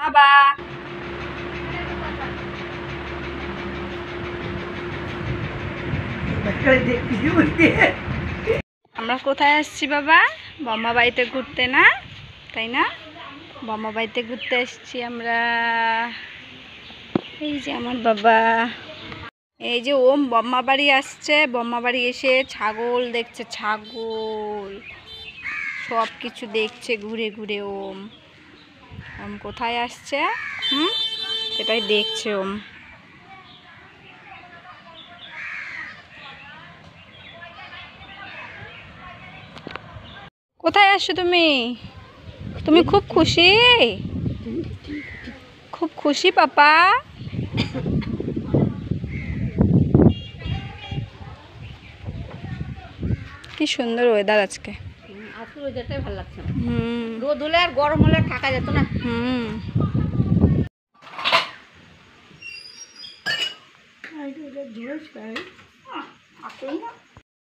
বাবা আমরা কোথায় আসছি বাবা? বম্মা বাড়িতে ঘুরতে, না তাই না? বম্মা বাড়িতে ঘুরতে এসছি আমরা। এই যে আমার বাবা, এই যে ওম বম্মা বাড়ি আসছে। বম্মা বাড়ি এসে ছাগল দেখছে, ছাগল সব কিছু দেখছে ঘুরে ঘুরে। ওম ওম কোথায় আসছে সেটাই দেখছে ওম। কোথায় আসছো তুমি? তুমি খুব খুশি? খুব খুশি পাপা? কি সুন্দর ওয়েদার আজকে। আজকে ওয়েদারটাই ভালো লাগছে। রোদ হলে আর গরম হলে থাকা যেত না।